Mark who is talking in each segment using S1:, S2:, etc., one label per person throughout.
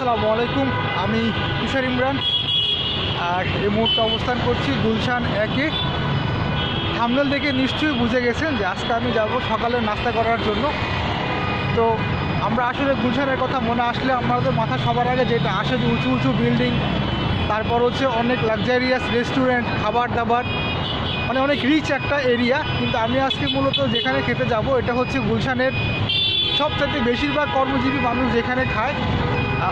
S1: আসসালামু আলাইকুম। আমি তুষার ইমরান আর এই মুহূর্তে অবস্থান করছি গুলশান একে। থাম্বনেল দেখে নিশ্চয়ই বুঝে গেছেন যে আজকে আমি যাব সকালের নাস্তা করার জন্য। তো আমরা আসলে গুলশানের কথা মনে আসলে আমাদের মাথা সবার আগে যেটা আসে যে উঁচু উঁচু বিল্ডিং, তারপর হচ্ছে অনেক লাক্সারিয়াস রেস্টুরেন্ট, খাবার দাবার, মানে অনেক রিচ একটা এরিয়া। কিন্তু আমি আজকে মূলত যেখানে খেতে যাব এটা হচ্ছে গুলশানের সবচেয়ে বেশিরভাগ কর্মজীবী মানুষ যেখানে খায়,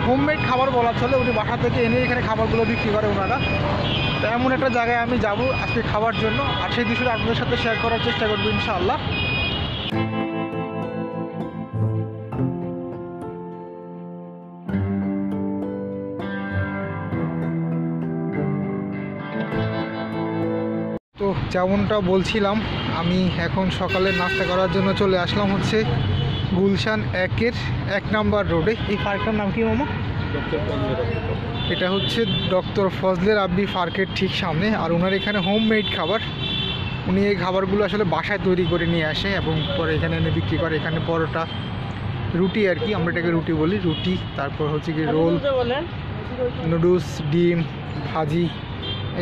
S1: হোমমেড খাবার বলা চলে। উনি বাসা থেকে এনে এখানে খাবারগুলো বিক্রি করে ওনারা। তো এমন একটা জায়গায় আমি যাব আজকে খাওয়ার জন্য, আর সেই দৃশ্যটা আপনাদের সাথে শেয়ার করার চেষ্টা করবো ইনশাআল্লাহ। তো যেমনটা বলছিলাম, আমি এখন সকালের নাস্তা করার জন্য চলে আসলাম হচ্ছে গুলশান একের 1 নম্বর রোডে। এই পার্কটার নাম কি মামা? এটা হচ্ছে ডক্টর ফজলে রাব্বি পার্কের ঠিক সামনে। আর ওনার এখানে হোমমেড খাবার, উনি এই খাবারগুলো আসলে বাসায় তৈরি করে নিয়ে আসে এবং পরে এখানে এনে বিক্রি করে। এখানে পরোটা, রুটি আর কি, আমরা এটাকে রুটি বলি, রুটি, তারপর হচ্ছে কি রোল, নুডলস, ডিম ভাজি,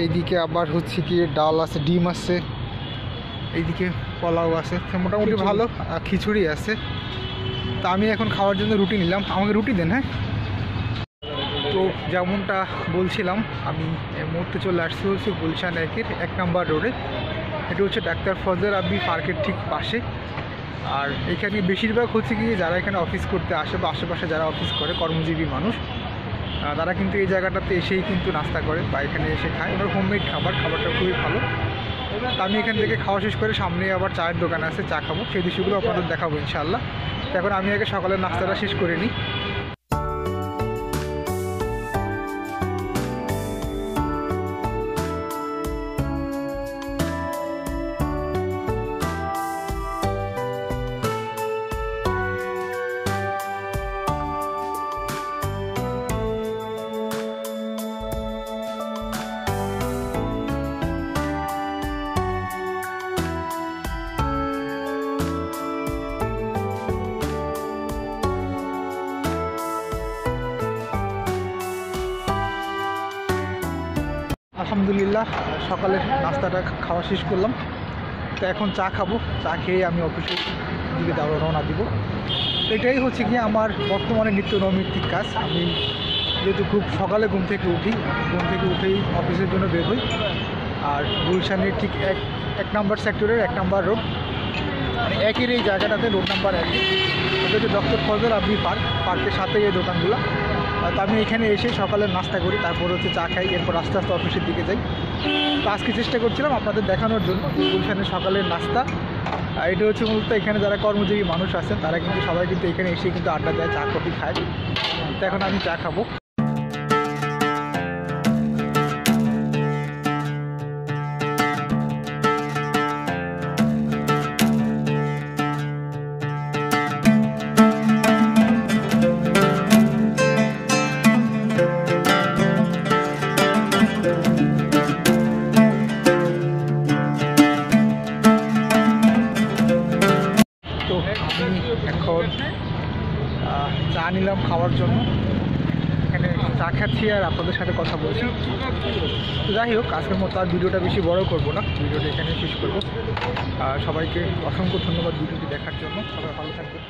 S1: এইদিকে আবার হচ্ছে কি ডাল আছে, ডিম আছে, এইদিকে পোলাও আছে, মোটামুটি ভালো, খিচুড়ি আছে। তা আমি এখন খাওয়ার জন্য রুটি নিলাম, আমাকে রুটি দেন। হ্যাঁ, তো যেমনটা বলছিলাম, আমি এই মুহূর্তে চলে আসছি হচ্ছে গুলশান একের 1 নম্বর রোডে। এটা হচ্ছে ডাক্তার ফজলে রাব্বি পার্কের ঠিক পাশে। আর এখানে বেশিরভাগ হচ্ছে কি যারা এখানে অফিস করতে আসে বা আশেপাশে যারা অফিস করে কর্মজীবী মানুষ, তারা কিন্তু এই জায়গাটাতে এসেই কিন্তু নাস্তা করে বা এখানে এসে খায়। ওনার হোমমেড খাবারটা খুবই ভালো। তো আমি এখান থেকে খাওয়া শেষ করে সামনে আবার চায়ের দোকান আছে, চা খাবো, সেই দৃশ্যগুলো আপনাদের দেখাবো ইনশাআল্লাহ। তো এখন আমি আগে সকালের নাস্তাটা শেষ করে নিই। আলহামদুলিল্লাহ সকালের নাস্তাটা খাওয়া শেষ করলাম। তো এখন চা খাবো, চা খেয়ে আমি অফিসের দিকে রওনা দিব। এটাই হচ্ছে কি আমার বর্তমানে নিত্য নৈমিত্তিক কাজ। আমি যেহেতু খুব সকালে ঘুম থেকে উঠেই অফিসের জন্য বের হই। আর গুলশানের ঠিক এক নম্বর সেক্টরের 1 নম্বর রোড, মানে একের এই জায়গাটাতে রোড নাম্বার 1, এটা হচ্ছে ডক্টর ফজলে রাব্বি পার্কের সাথে এই দোকানগুলো। তো আমি এখানে এসে সকালের নাস্তা করি, তারপর হচ্ছে চা খাই, এরপর আস্তে আস্তে অফিসের দিকে যাই। তো আজকে চেষ্টা করছিলাম আপনাদের দেখানোর জন্য গুলশানের সকালের নাস্তা। এটা হচ্ছে মূলত এখানে যারা কর্মজীবী মানুষ আছেন তারা কিন্তু সবাই কিন্তু এখানে এসে কিন্তু আড্ডা দেয়, চা কফি খায়। তো এখন আমি চা খাবো। আমি এখন চা নিলাম খাওয়ার জন্য, এখানে চা খাচ্ছি আর আপনাদের সাথে কথা বলছি। তো যাই হোক, আজকের মতো আর ভিডিওটা বেশি বড় করব না, ভিডিওটা এখানে শেষ করবো। সবাইকে অসংখ্য ধন্যবাদ ভিডিওটি দেখার জন্য। সবাই ভালো থাকবেন।